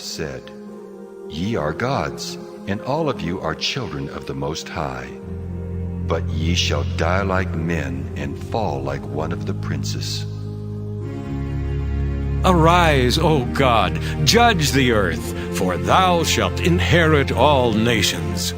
said, Ye are gods, and all of you are children of the Most High. But ye shall die like men and fall like one of the princes. Arise, O God, judge the earth, for thou shalt inherit all nations.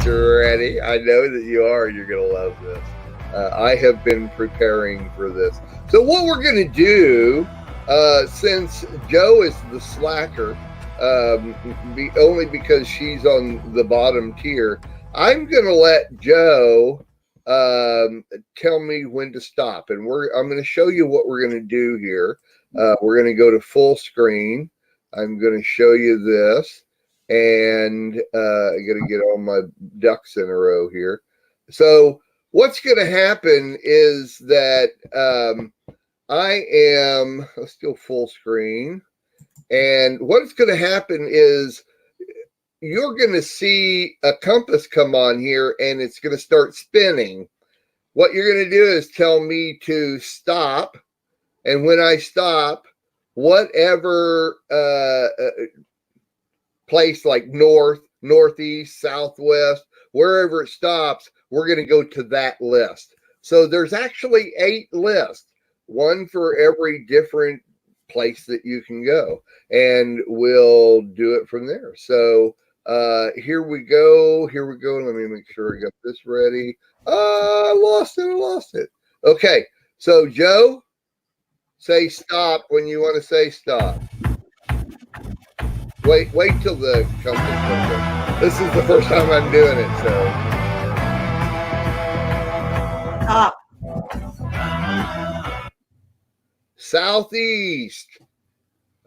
Ready? I know that you are. You're going to love this. I have been preparing for this. So what we're going to do, since Joe is the slacker, only because she's on the bottom tier, I'm going to let Joe tell me when to stop. And I'm going to show you what we're going to do here. We're going to go to full screen. I'm going to show you this. And I got to get all my ducks in a row here. So what's going to happen is that let's do full screen. And what's going to happen is you're going to see a compass come on here and it's going to start spinning. What you're going to do is tell me to stop. And when I stop, whatever place like north, northeast, southwest, wherever it stops, we're going to go to that list. So there's actually 8 lists, one for every different place that you can go, and we'll do it from there. So here we go. Let me make sure I got this ready. I lost it. Okay, so Joe, say stop when you want to say stop. Wait till the compass comes up. This is the first time I'm doing it, so. Stop. Southeast.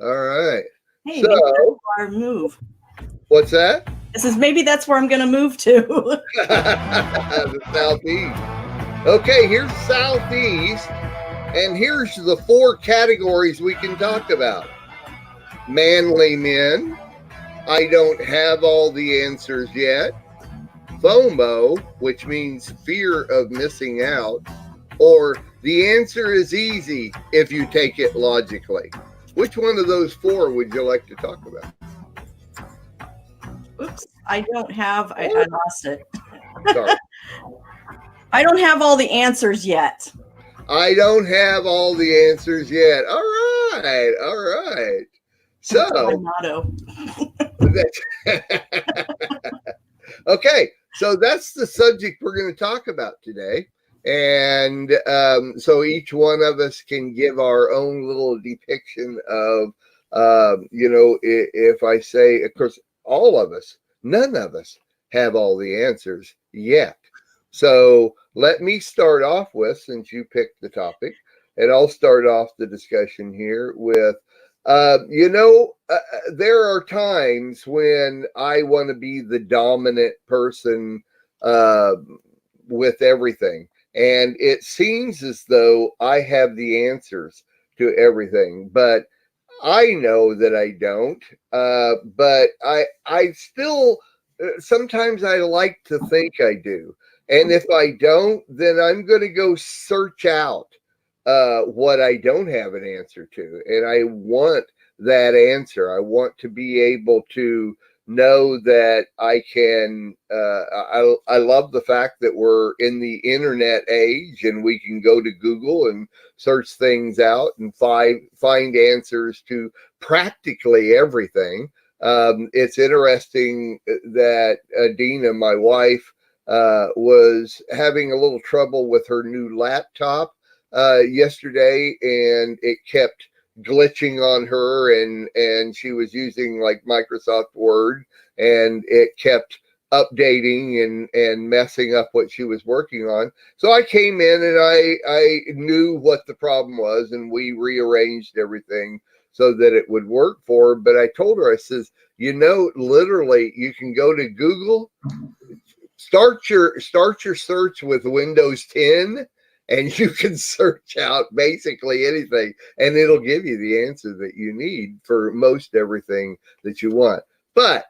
All right. Hey, so, maybe that's where I move. What's that? Maybe that's where I'm going to move to. The southeast. Okay, here's southeast, and here's the 4 categories we can talk about. Manly men. I don't have all the answers yet. FOMO, which means fear of missing out, or the answer is easy if you take it logically. Which one of those 4 would you like to talk about? Oops, I don't have, I lost it. Sorry. I don't have all the answers yet. I don't have all the answers yet. All right. So, that's my motto. Okay, so that's the subject we're going to talk about today. And so each one of us can give our own little depiction of, if I say, of course, all of us, none of us have all the answers yet. So let me start off with, since you picked the topic, and I'll start off the discussion here with, there are times when I want to be the dominant person with everything. And it seems as though I have the answers to everything, but I know that I don't. But I still, sometimes I like to think I do. And if I don't, then I'm going to go search out what I don't have an answer to. And I want that answer. I want to be able to know that I can, I love the fact that we're in the internet age and we can go to Google and search things out and find answers to practically everything. It's interesting that Adina, my wife, was having a little trouble with her new laptop yesterday, and it kept glitching on her, and she was using like Microsoft Word, and it kept updating and messing up what she was working on. So I came in and I knew what the problem was, and we rearranged everything so that it would work for her. But I told her, I says, literally, you can go to Google, start your search with Windows 10, and you can search out basically anything, and it'll give you the answer that you need for most everything that you want. But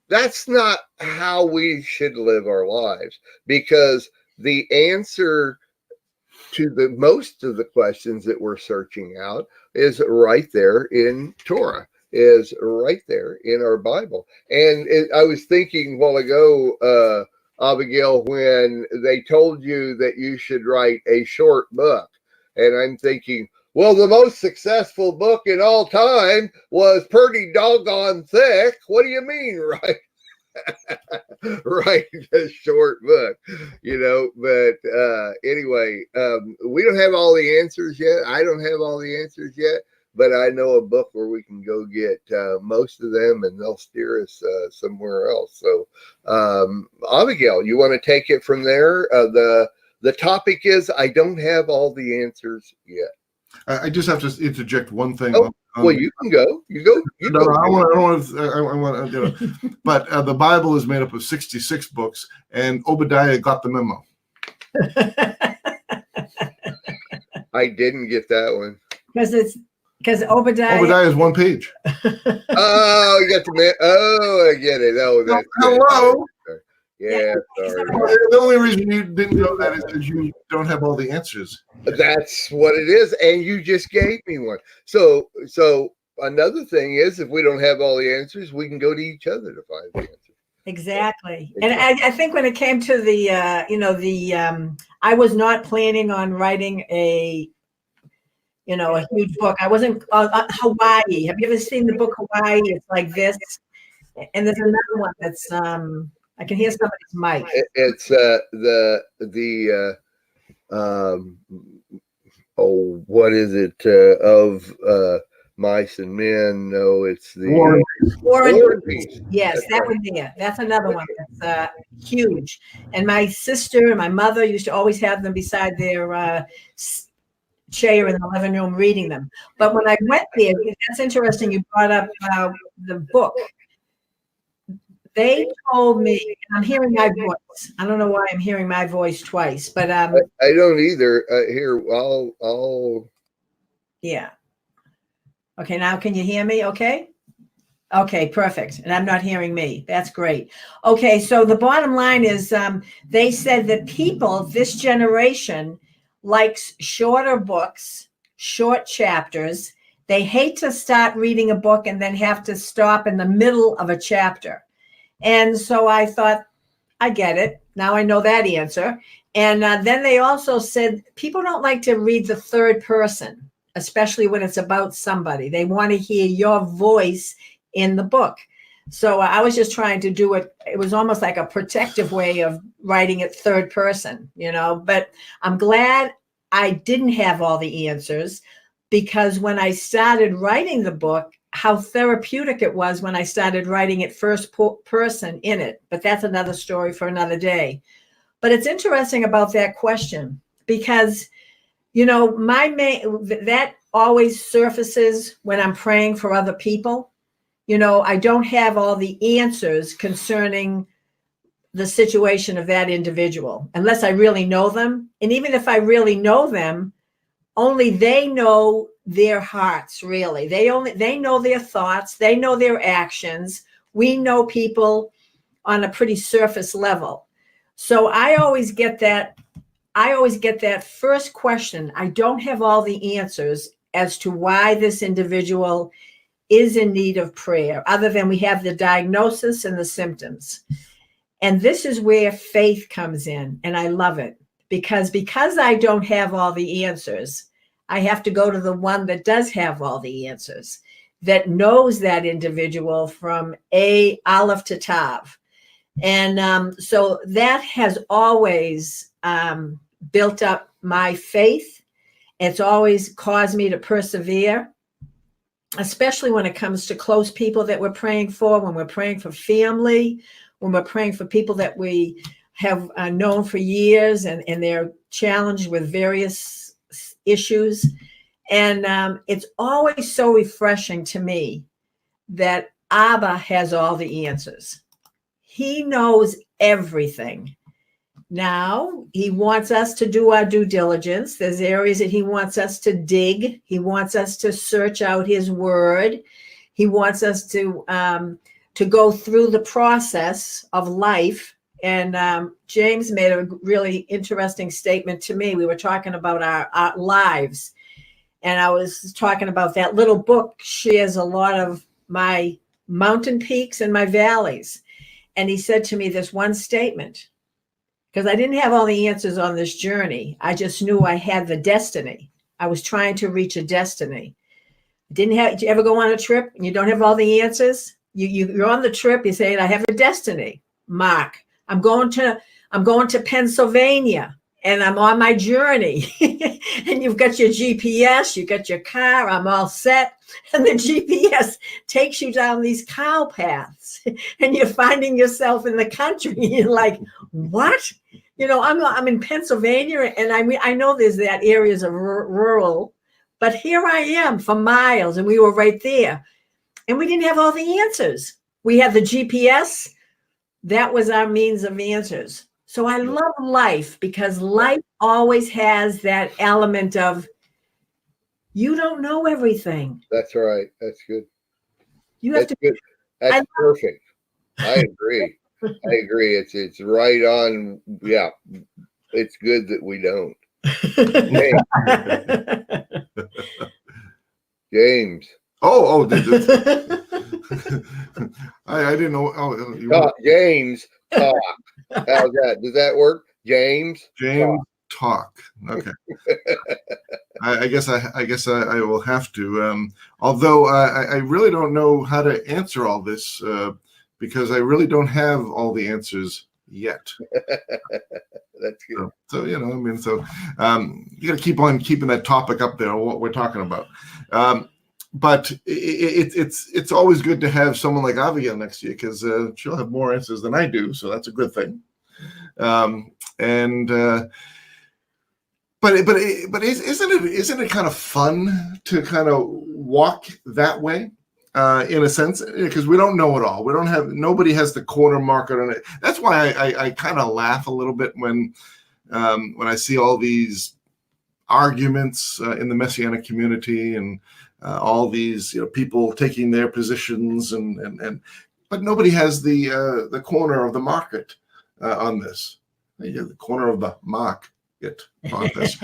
that's not how we should live our lives, because the answer to the most of the questions that we're searching out is right there in Torah, is right there in our Bible. And I was thinking a while ago, Abigail, when they told you that you should write a short book, and I'm thinking, well, the most successful book in all time was pretty doggone thick. What do you mean, right? Write a short book, but anyway, we don't have all the answers yet. I don't have all the answers yet, but I know a book where we can go get most of them, and they'll steer us somewhere else. So Abigail, you want to take it from there? The topic is, I don't have all the answers yet. I just have to interject one thing. Well, you can go. You go. No, I want to. But the Bible is made up of 66 books, and Obadiah got the memo. I didn't get that one. Because Obadiah is one page. Oh, you got the oh, I get it. Oh, that's hello. Yeah, sorry. The only reason you didn't know that is because you don't have all the answers. That's what it is, and you just gave me one. So another thing is, if we don't have all the answers, we can go to each other to find the answer. Exactly. And I think when it came to the, I was not planning on writing a huge book. I wasn't, Hawaii. Have you ever seen the book Hawaii? It's like this. And there's another one that's, I can hear somebody's mic. It's what is it? Of Mice and Men? No, it's the War and Peace. Yes, that's that one there. That's another one that's huge. And my sister and my mother used to always have them beside their chair in the living room reading them. But when I went there, that's interesting. You brought up the book. They told me, and I'm hearing my voice. I don't know why I'm hearing my voice twice, but I don't either. Here, I'll. Yeah. Okay, now can you hear me? Okay. Okay, perfect. And I'm not hearing me. That's great. Okay, so the bottom line is, they said that people, this generation, likes shorter books, short chapters. They hate to start reading a book and then have to stop in the middle of a chapter. And so I thought, I get it. Now I know that answer. And then they also said people don't like to read the third person, especially when it's about somebody. They want to hear your voice in the book. So I was just trying to do it. It was almost like a protective way of writing it third person, but I'm glad I didn't have all the answers, because when I started writing the book, how therapeutic it was when I started writing it first person in it. But that's another story for another day. But it's interesting about that question, because, that always surfaces when I'm praying for other people. I don't have all the answers concerning the situation of that individual unless I really know them. And even if I really know them, only they know their hearts, really. They know their thoughts, they know their actions. We know people on a pretty surface level. So I always get that first question. I don't have all the answers as to why this individual is in need of prayer, other than we have the diagnosis and the symptoms. And this is where faith comes in. And I love it because I don't have all the answers, I have to go to the one that does have all the answers, that knows that individual from Aleph to Tav. And so that has always built up my faith. It's always caused me to persevere, especially when it comes to close people that we're praying for, when we're praying for family, when we're praying for people that we have known for years and they're challenged with various issues. And it's always so refreshing to me that Abba has all the answers. He knows everything. Now, he wants us to do our due diligence. There's areas that he wants us to dig. He wants us to search out his word. He wants us to go through the process of life. And James made a really interesting statement to me. We were talking about our lives. And I was talking about that little book shares a lot of my mountain peaks and my valleys. And he said to me this one statement, because I didn't have all the answers on this journey. I just knew I had the destiny. I was trying to reach a destiny. Did you ever go on a trip and you don't have all the answers? You're on the trip, you say, I have a destiny. Mark, I'm going to Pennsylvania and I'm on my journey. And you've got your GPS, you got your car, I'm all set. And the GPS takes you down these cow paths and you're finding yourself in the country. You're like, what? I'm in Pennsylvania, and I know there's that areas of rural, but here I am for miles, and we were right there. And we didn't have all the answers. We had the GPS. That was our means of answers. So I love life because life always has that element of you don't know everything. That's right. That's good. You have That's good. That's perfect. I agree. I agree. It's right on. Yeah. It's good that we don't. James. Oh, I didn't know. Oh, James, talk. How's that? Does that work? James talk. Okay. I guess I will have to. Although I really don't know how to answer all this because I really don't have all the answers yet. That's good. So you got to keep on keeping that topic up there, what we're talking about. But it's always good to have someone like Abigail next to you because she'll have more answers than I do, so that's a good thing. But isn't it kind of fun to kind of walk that way in a sense, because we don't know it all. Nobody has the corner market on it. That's why I kind of laugh a little bit when I see all these arguments in the Messianic community and all these people taking their positions but nobody has the corner of the market on this. The corner of the market on this.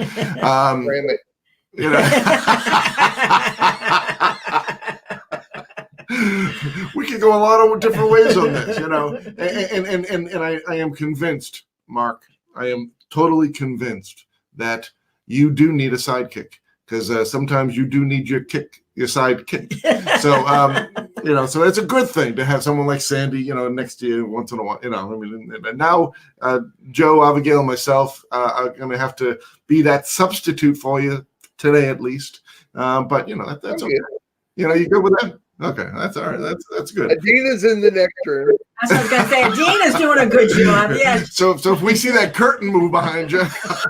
We could go a lot of different ways on this, and I am convinced, Mark, I am totally convinced that you do need a sidekick because sometimes you do need your sidekick. So, so it's a good thing to have someone like Sandy, next to you once in a while, and now Joe, Abigail, and myself are going to have to be that substitute for you today, at least. But that's okay. You good with that? Okay, that's all right. That's good. Adina's in the next room. That's what I was going to say. Adina's doing a good job. Yeah. So if we see that curtain move behind you,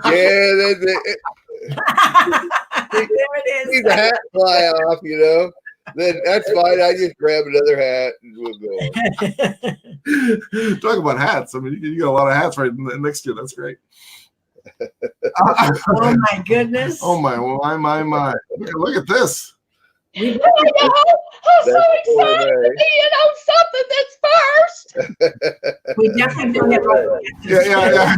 there it is. See the hat fly off, then that's fine. I just grab another hat and we'll go on. Talk about hats. I mean, you got a lot of hats right next to you. That's great. Oh my goodness. Oh my, my. Look at this. I'm so excited to be on something that's first. We definitely don't have Yeah.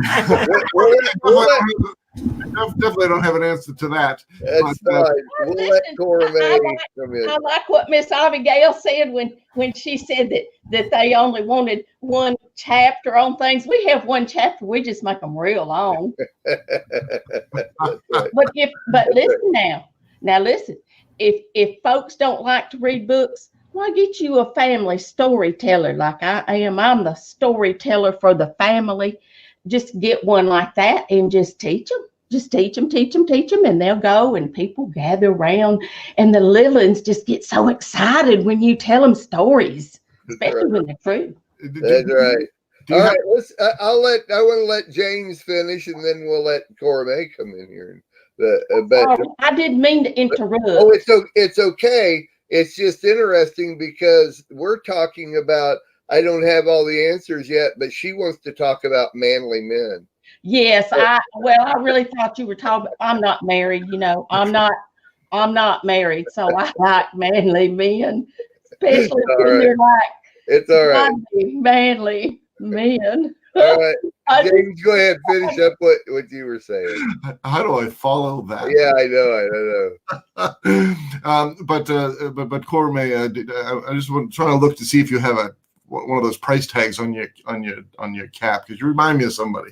Definitely don't have an answer to that. That's fine. We'll let Cora May come in. I like what Miss Abigail said when she said that they only wanted one chapter on things. We have one chapter. We just make them real long. But listen now listen. If folks don't like to read books, why get you a family storyteller like I am? I'm the storyteller for the family. Just get one like that and just teach them. Just teach them, and they'll go and people gather around. And the little ones just get so excited when you tell them stories, especially when they're true. That's right. All right, I want to let James finish, and then we'll let Cora May come in here. but I didn't mean to interrupt. oh, it's okay. It's just interesting because we're talking about. I don't have all the answers yet, but she wants to talk about manly men. Yes, I really thought you were talking. I'm not married, I'm not married, so I like manly men, especially when they're like It's all right. godly, manly men. All right, I just- James, go ahead. Finish up what you were saying. How do I follow that? Yeah, I know. But Corme, I just want trying to look to see if you have one of those price tags on your cap, because you remind me of somebody.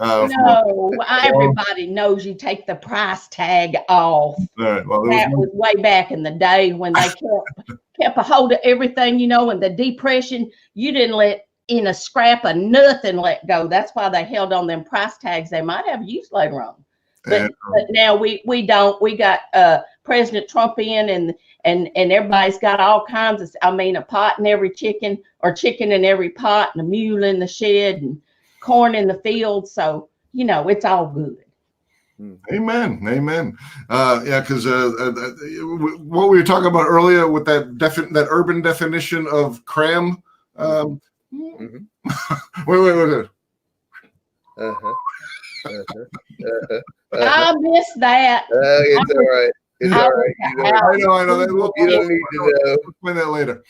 No, everybody knows you take the price tag off. All right, well, That was way back in the day when they kept a hold of everything, in the Depression. You didn't let in a scrap of nothing let go. That's why they held on them price tags. They might have used later on. But now we don't. We got President Trump in, and everybody's got all kinds of. A pot in every chicken, or chicken in every pot, and a mule in the shed, and corn in the field. So it's all good. Amen. Yeah, because what we were talking about earlier with that urban definition of cram. Mhm. Wait. I missed that. It's all right. It's all right. I know. You don't need to know. We'll explain that later.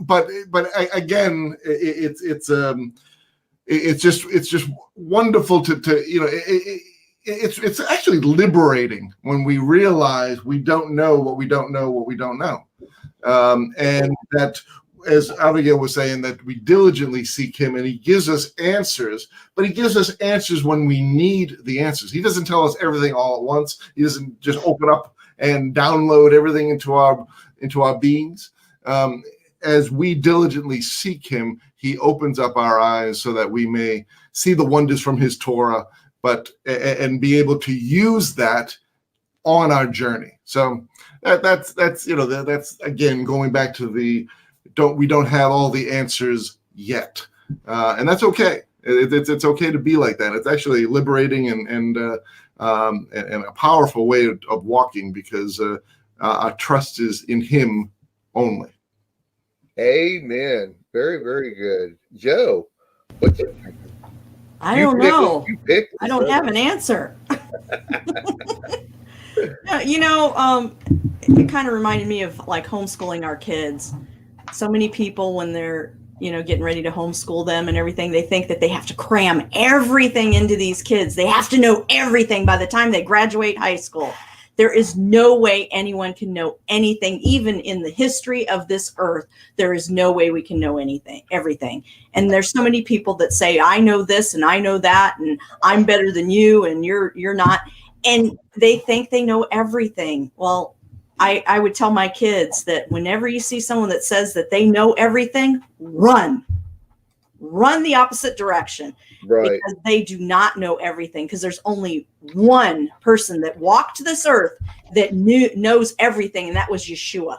But again, it's just wonderful to it's actually liberating when we realize we don't know what we don't know, and that, as Abigail was saying, that we diligently seek him and he gives us answers, but he gives us answers when we need the answers. He doesn't tell us everything all at once. He doesn't just open up and download everything into our beings. As we diligently seek him, he opens up our eyes so that we may see the wonders from his Torah, and be able to use that on our journey. So that's again going back to we don't have all the answers yet, and that's okay. It's okay to be like that. It's actually liberating and a powerful way of walking, because our trust is in him only. Amen. Very, very good. Joe, what's it? I don't know. You picked. I don't have an answer. It kind of reminded me of like homeschooling our kids. So many people, when they're, getting ready to homeschool them and everything, they think that they have to cram everything into these kids. They have to know everything by the time they graduate high school. There is no way anyone can know anything, even in the history of this earth. There is no way we can know everything. And there's so many people that say, I know this and I know that, and I'm better than you and you're not. And they think they know everything. Well, I would tell my kids that whenever you see someone that says that they know everything, run the opposite direction. Right. Because they do not know everything, because there's only one person that walked this earth that knows everything, and that was Yeshua.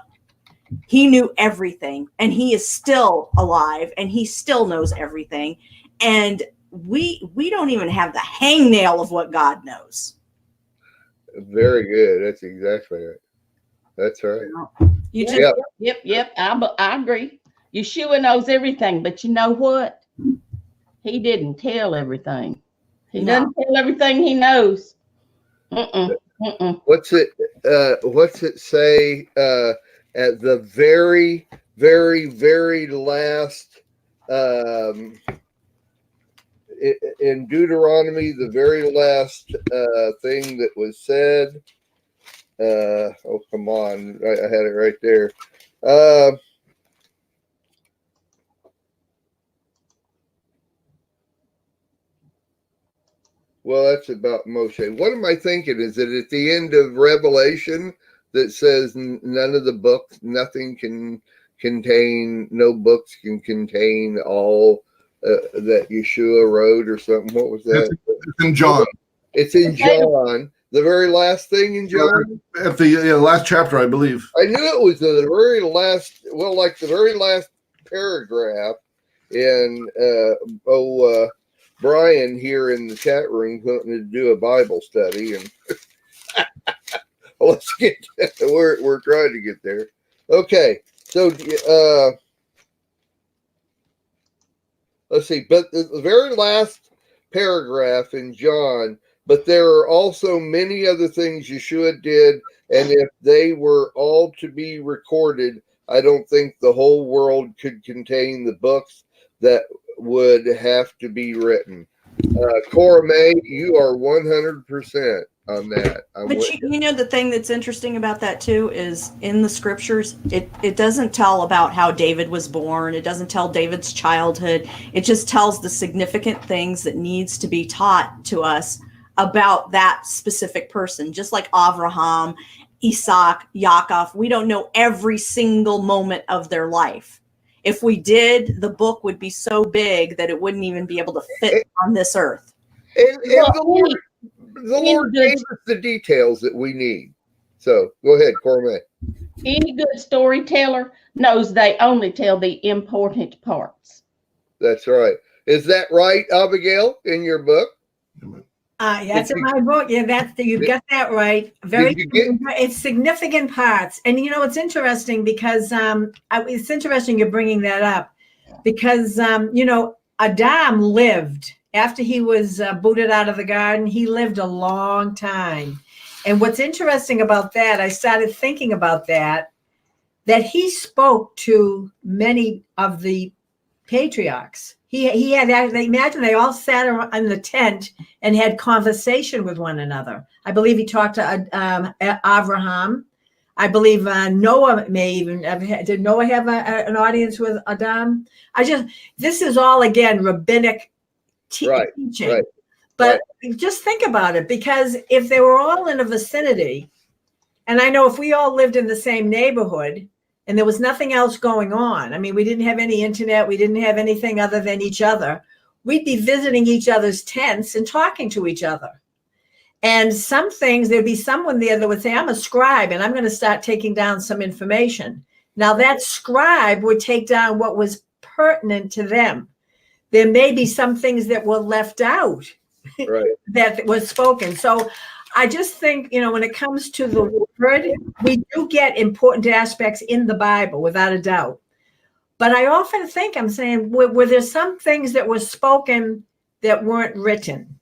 He knew everything, and he is still alive, and he still knows everything. And we don't even have the hangnail of what God knows. Very good. That's exactly right. That's right. You just Yep. I agree. Yeshua knows everything, but you know what? He didn't tell everything. He doesn't tell everything he knows. What's it say at the very, very, very last in Deuteronomy, the very last thing that was said? Oh, come on. I had it right there. Well, that's about Moshe. What am I thinking? Is it at the end of Revelation that says none of the books, nothing can contain, no books can contain all that Yeshua wrote or something? What was that? It's in John. It's in John. The very last thing in John? At the last chapter, I believe. I knew it was the very last, like the very last paragraph in, Brian here in the chat room wanting to do a Bible study, and let's get. We're trying to get there. Okay, so let's see. But the very last paragraph in John. But there are also many other things Yeshua did, and if they were all to be recorded, I don't think the whole world could contain the books that would have to be written. Cora May, you are 100% on that. But you know, the thing that's interesting about that too is in the scriptures, it doesn't tell about how David was born. It doesn't tell David's childhood. It just tells the significant things that needs to be taught to us about that specific person. Just like Avraham, Isaac, Yaakov, we don't know every single moment of their life. If we did, the book would be so big that it wouldn't even be able to fit on this earth. And the Lord gave us the details that we need. So go ahead, Cormac. Any good storyteller knows they only tell the important parts. That's right. Is that right, Abigail, in your book? That's in my book. Yeah, you've got that right. It's significant parts. And you know, it's interesting because it's interesting you're bringing that up because, you know, Adam lived after he was booted out of the garden. He lived a long time. And what's interesting about that, I started thinking about that he spoke to many of the patriarchs. He had, imagine they all sat around in the tent and had conversation with one another. I believe he talked to Abraham. I believe Noah may even did Noah have an audience with Adam? This is all again rabbinic teaching. Right. But just think about it, because if they were all in a vicinity, and I know if we all lived in the same neighborhood, and there was nothing else going on. I mean, we didn't have any internet. We didn't have anything other than each other. We'd be visiting each other's tents and talking to each other. And some things, there'd be someone there that would say, I'm a scribe and I'm going to start taking down some information. Now that scribe would take down what was pertinent to them. There may be some things that were left out that was spoken. So I just think, you know, when it comes to the word, we do get important aspects in the Bible, without a doubt. But I often think, I'm saying, were there some things that were spoken that weren't written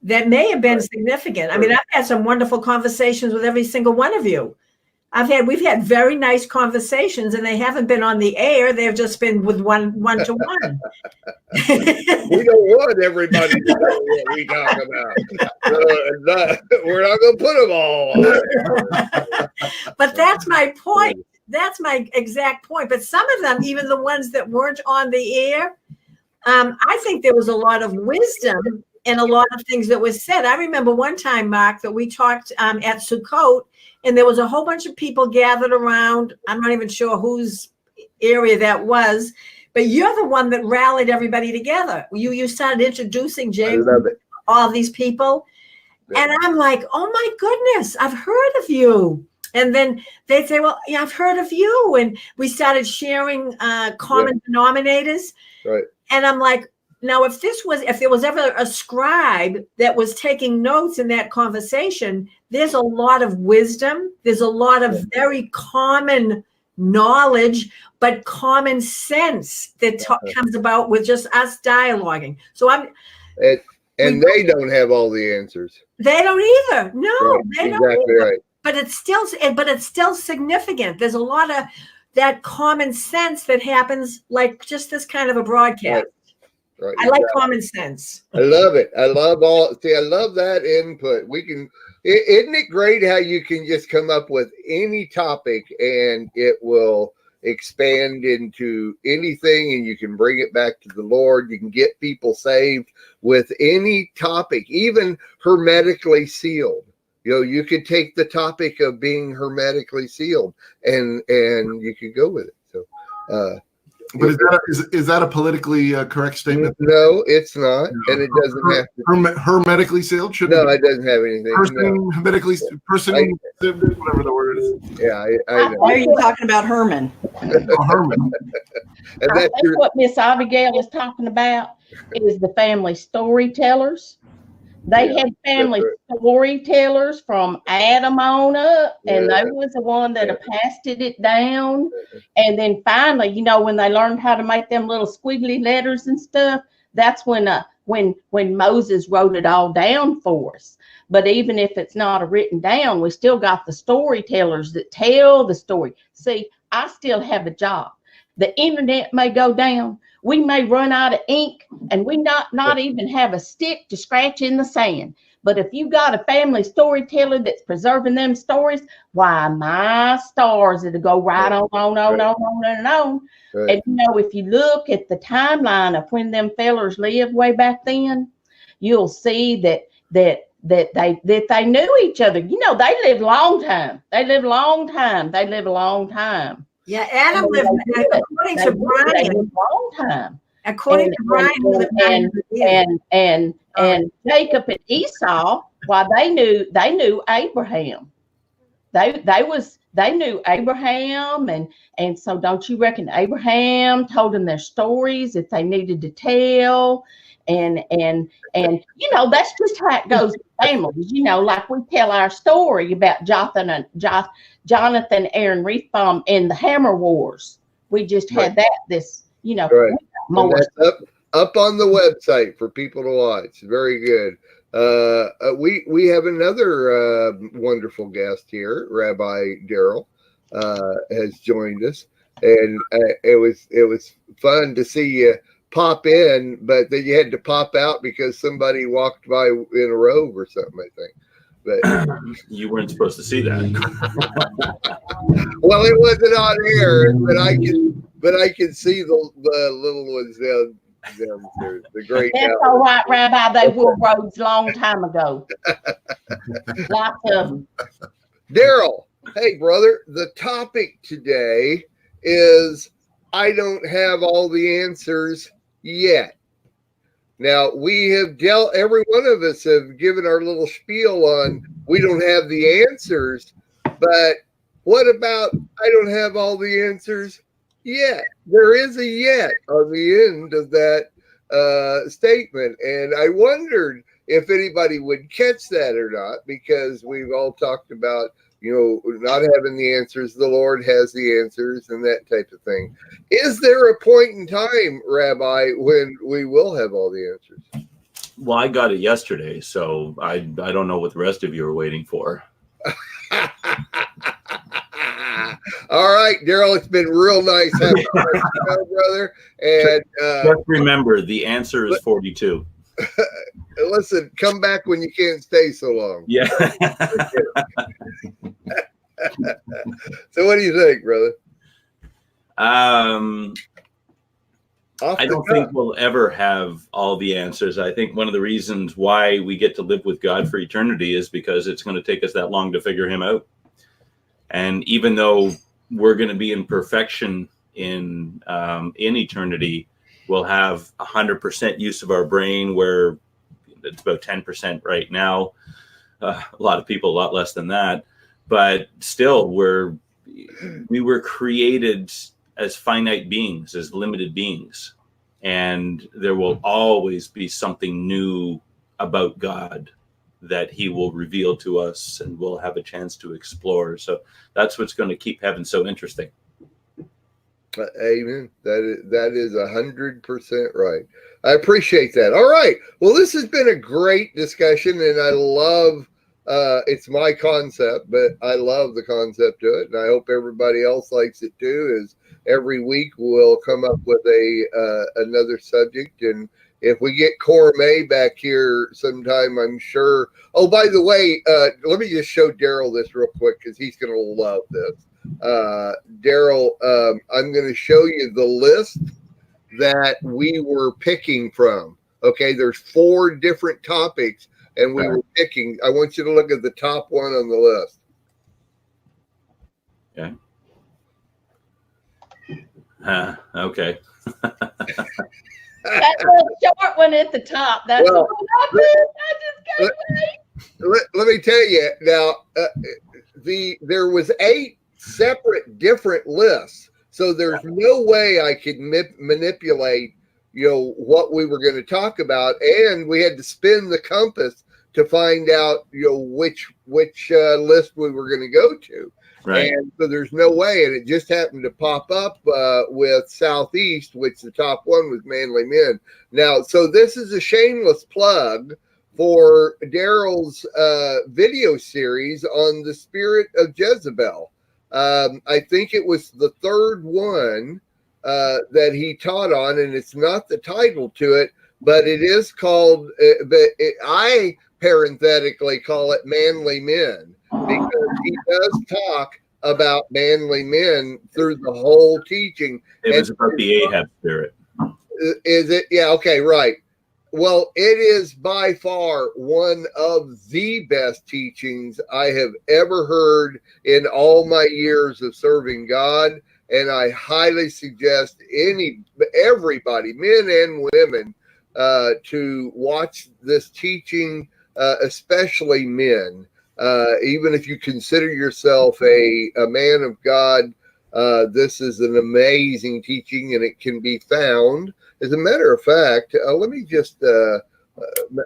that may have been significant? I mean, I've had some wonderful conversations with every single one of you. We've had very nice conversations, and they haven't been on the air. They've just been with one-to-one. We don't want everybody to know what we talk about. We're not going to put them all on. But that's my point. That's my exact point. But some of them, even the ones that weren't on the air, I think there was a lot of wisdom and a lot of things that was said. I remember one time, Mark, that we talked at Sukkot, and there was a whole bunch of people gathered around. I'm not even sure whose area that was, but you're the one that rallied everybody together. You started introducing James, all these people. Yeah. And I'm like, oh my goodness, I've heard of you. And then they'd say, well, yeah, I've heard of you. And we started sharing common denominators. Right. And I'm like, now, if there was ever a scribe that was taking notes in that conversation, there's a lot of wisdom. There's a lot of very common knowledge, but common sense that comes about with just us dialoguing. So they don't have all the answers. They don't either. No, they don't exactly either. Right. But it's still significant. There's a lot of that common sense that happens, like just this kind of a broadcast. Right, I like common sense. I love it. I love that input. Isn't it great how you can just come up with any topic and it will expand into anything, and you can bring it back to the Lord. You can get people saved with any topic, even hermetically sealed. You know, you could take the topic of being hermetically sealed and you could go with it. So But is that a politically correct statement? No, it's not, and it doesn't have to. Hermetically sealed? No, it doesn't have anything. Whatever the word is. Yeah, I know. Why are you talking about Herman? Herman. And I that's think what Miss Abigail is talking about is the family storytellers. They had family storytellers from Adam on up, and they was the one that passed it down. And then finally, you know, when they learned how to make them little squiggly letters and stuff, that's when Moses wrote it all down for us. But even if it's not written down, we still got the storytellers that tell the story. See, I still have a job. The internet may go down. We may run out of ink, and we not even have a stick to scratch in the sand. But if you got a family storyteller that's preserving them stories, why, my stars, it'll go right on. Right. And you know, if you look at the timeline of when them fellers lived way back then, you'll see that they knew each other. You know, they lived a long time. Yeah, Adam lived, according to Brian, long time. according to Brian, he lived 900 years. And Jacob and Esau, why they knew Abraham. They knew Abraham, and so don't you reckon Abraham told them their stories that they needed to tell? And you know, that's just how it goes with families. You know, like we tell our story about Jonathan Aaron Reithbaum in the Hammer Wars. We just had that you know, And that's up on the website for people to watch. Very good. We have another wonderful guest here. Rabbi Daryl has joined us, and it was fun to see you pop in, but then you had to pop out because somebody walked by in a robe or something, I think. But you weren't supposed to see that. well, it wasn't on air, but I can see the little ones downstairs. The great. That's all right, Rabbi. They wore robes long time ago. Lots of them. Daryl, hey brother, the topic today is I don't have all the answers yet. Now, we have every one of us have given our little spiel on we don't have the answers, but what about I don't have all the answers yet? There is a yet on the end of that statement, and I wondered if anybody would catch that or not, because we've all talked about, you know, not having the answers. The Lord has the answers and that type of thing. Is there a point in time, Rabbi, when we will have all the answers? Well, I got it yesterday, so I don't know what the rest of you are waiting for. All right, Daryl, it's been real nice having you on the show, brother. And just remember, the answer is 42. Listen, come back when you can't stay so long. Yeah. So what do you think, brother? I don't think we'll ever have all the answers. I think one of the reasons why we get to live with God for eternity is because it's going to take us that long to figure him out. And even though we're going to be in perfection in eternity, we'll have 100% use of our brain, where it's about 10% right now. A lot of people, a lot less than that. But still, we were created as finite beings, as limited beings. And there will always be something new about God that he will reveal to us and we'll have a chance to explore. So that's what's going to keep heaven so interesting. Amen. That is 100% right. I appreciate that. All right. Well, this has been a great discussion, and I love it's my concept, but I love the concept of it, and I hope everybody else likes it too. As every week we'll come up with another subject, and if we get Corey back here sometime, I'm sure. Oh, by the way, let me just show Daryl this real quick because he's going to love this. Daryl, I'm going to show you the list that we were picking from. Okay, there's 4 different topics, and we were picking. I want you to look at the top one on the list. Okay. Okay. That little short one at the top. That's Well, I just can't wait. Let me tell you now. There was 8 separate different lists, so there's no way I could manipulate, what we were going to talk about, and we had to spin the compass to find out, which list we were going to go to. Right. And so there's no way, and it just happened to pop up with Southeast, which the top one was Manly Men. Now, so this is a shameless plug for Daryl's video series on the spirit of Jezebel. I think it was the 3rd one that he taught on, and it's not the title to it, but it is called, I parenthetically call it Manly Men, because he does talk about manly men through the whole teaching. It was about the Ahab spirit. Is it? Yeah. Okay. Right. Well, it is by far one of the best teachings I have ever heard in all my years of serving God. And I highly suggest everybody, men and women, to watch this teaching, especially men. Even if you consider yourself a man of God, this is an amazing teaching, and it can be found. As a matter of fact, let me just,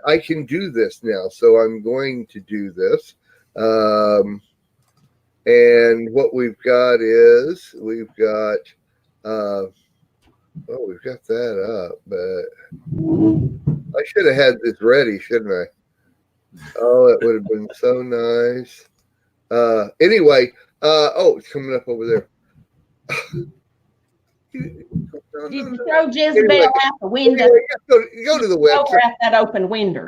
I can do this now, so I'm going to do this. And what we've got is, we've got that up, but I should have had this ready, shouldn't I? Oh, it would have been so nice. Anyway, it's coming up over there. Did you throw Jezebel out the window? Anyway, go to the Throw website. her out that open window.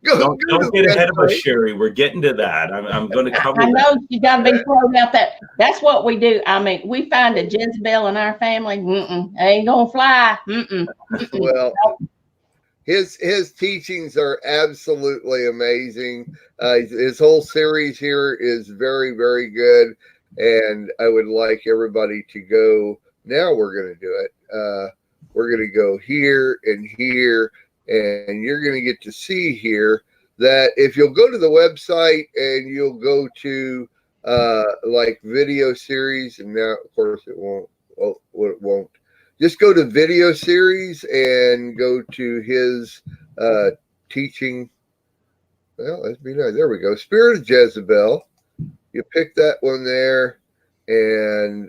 Don't get ahead of us, Sherry. We're getting to that. I'm going to cover I know that. you got to be thrown out that. That's what we do. I mean, we find a Jezebel in our family. Ain't gonna fly. Well, his teachings are absolutely amazing. His whole series here is very, very good, and I would like everybody to go. Now we're going to do it. We're going to go here and here, and you're going to get to see here that if you'll go to the website and you'll go to like video series, and now of course it won't. Oh, it won't. Just go to video series and go to his teaching. Well, let's be nice. There we go. Spirit of Jezebel. You pick that one there. And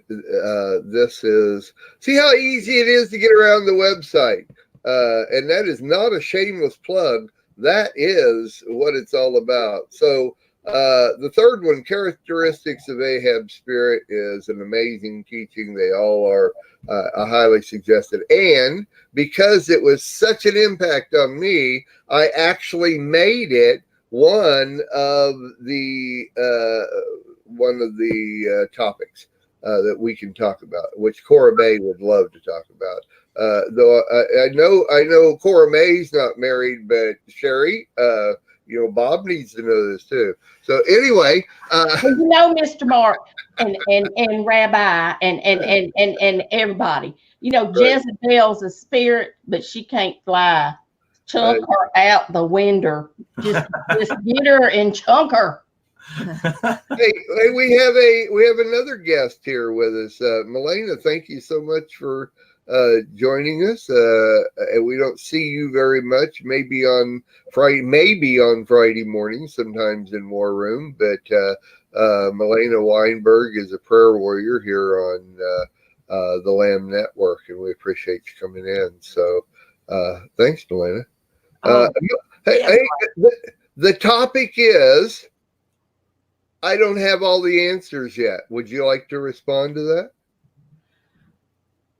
this is, see how easy it is to get around the website. And that is not a shameless plug. That is what it's all about. So the 3rd one, Characteristics of Ahab's Spirit, is an amazing teaching. They all are. I highly suggest it. And because it was such an impact on me, I actually made it one of the topics that we can talk about, which Cora May would love to talk about. Though I know Cora May's not married, but Sherry, Bob needs to know this too. So anyway, Mr. Mark and Rabbi and everybody, Jezebel's a spirit, but she can't fly. Chunk her out the window. Just get her and chunk her. hey, we have another guest here with us, Melena. Thank you so much for joining us. And we don't see you very much. Maybe on Friday morning, sometimes in War Room. But Melena Weinberg is a prayer warrior here on the Lamb Network, and we appreciate you coming in. So thanks, Melena. The topic is, I don't have all the answers yet. Would you like to respond to that?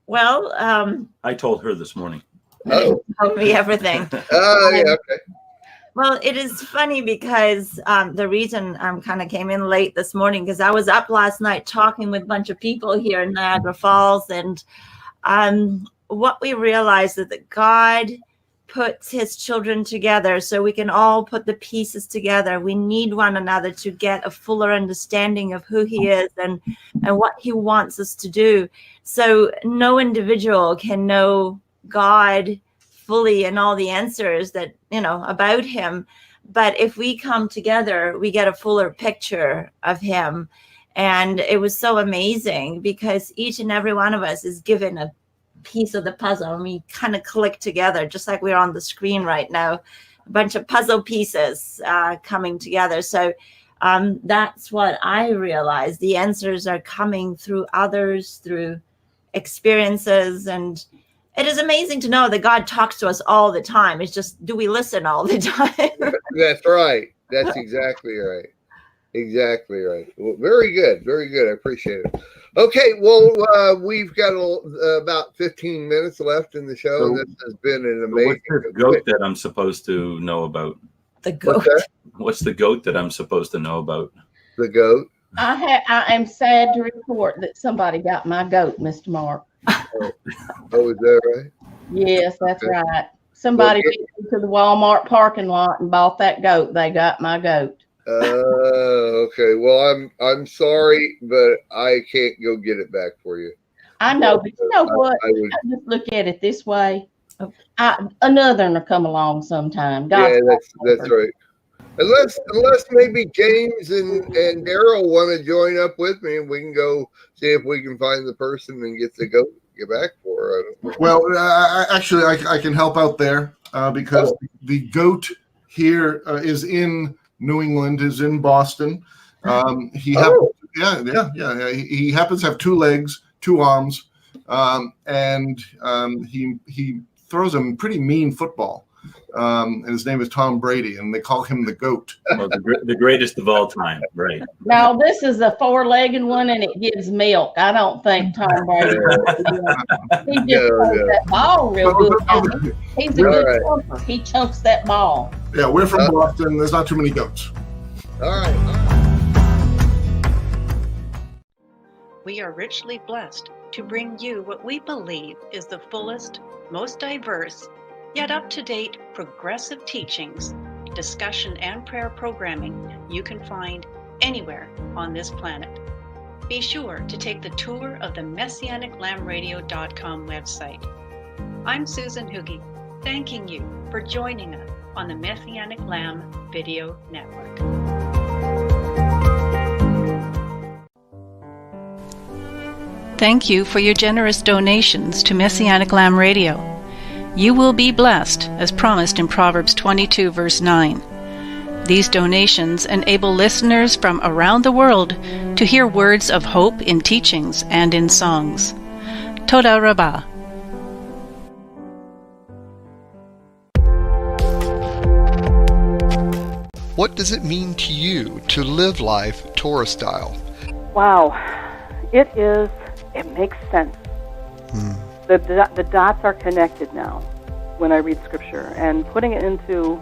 Well, I told her this morning. Oh, told me everything. yeah, okay. Well, it is funny because the reason I kind of came in late this morning, because I was up last night talking with a bunch of people here in Niagara Falls, and what we realized is that God puts his children together so we can all put the pieces together. We need one another to get a fuller understanding of who he is and what he wants us to do. So no individual can know God fully and all the answers that, about him. But if we come together, we get a fuller picture of him. And it was so amazing because each and every one of us is given a piece of the puzzle, and we kind of click together, just like we're on the screen right now, a bunch of puzzle pieces coming together. So that's what I realized. The answers are coming through others, through experiences, and it is amazing to know that God talks to us all the time. It's just, do we listen all the time? That's right. That's exactly right. Exactly right. Well, very good. Very good. I appreciate it. Okay. Well, we've got about 15 minutes left in the show. So, this has been an amazing. What's the goat that I'm supposed to know about? The goat. What's the goat that I'm supposed to know about? The goat. I am sad to report that somebody got my goat, Mr. Mark. Oh, is that right? Yes, that's Okay. right. Somebody went to the Walmart parking lot and bought that goat. They got my goat. Okay. Well, I'm sorry, but I can't go get it back for you. I know, but you know what? I would. I just look at it this way. Another one will come along sometime. Yeah, that's right. Unless maybe James and Daryl want to join up with me, and we can go see if we can find the person and get the goat get back for her. I don't know. Well, actually, I can help out there because the goat here is in New England, is in Boston. He happens, he happens to have 2 legs, 2 arms, and he throws a pretty mean football. And his name is Tom Brady, and they call him the GOAT. Well, the greatest of all time, right? Now, this is a 4-legged one, and it gives milk. I don't think Tom Brady. He just chunks that ball real good. He's a good chunker. He chunks that ball. Yeah, we're from Boston. There's not too many goats. All right. We are richly blessed to bring you what we believe is the fullest, most diverse, yet up-to-date progressive teachings, discussion, and prayer programming you can find anywhere on this planet. Be sure to take the tour of the MessianicLambRadio.com website. I'm Susan Hoogie, thanking you for joining us on the Messianic Lamb Video Network. Thank you for your generous donations to Messianic Lamb Radio. You will be blessed, as promised in Proverbs 22, verse 9. These donations enable listeners from around the world to hear words of hope in teachings and in songs. Toda Rabbah. What does it mean to you to live life Torah style? Wow, it makes sense. The dots are connected now when I read scripture, and putting it into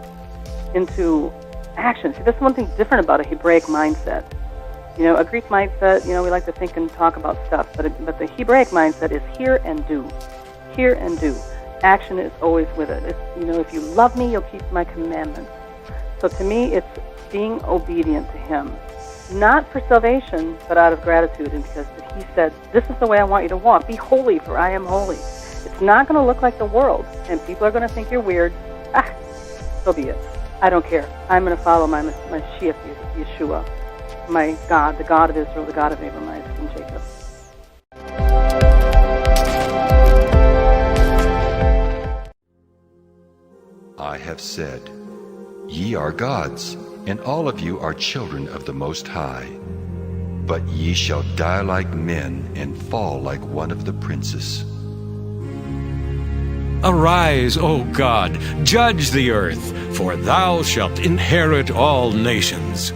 action. See, there's one thing different about a Hebraic mindset. A Greek mindset, we like to think and talk about stuff, but the Hebraic mindset is hear and do. Hear and do. Action is always with it. If you love me, you'll keep my commandments. So to me, it's being obedient to him. Not for salvation, but out of gratitude, and because he said, this is the way I want you to walk. Be holy, for I am holy. It's not going to look like the world, and people are going to think you're weird. So be it. I don't care. I'm going to follow my Mashiach, Yeshua, my God, the God of Israel, the God of Abraham, Isaac, and Jacob. I have said, ye are gods, and all of you are children of the Most High. But ye shall die like men and fall like one of the princes. Arise, O God, judge the earth, for thou shalt inherit all nations.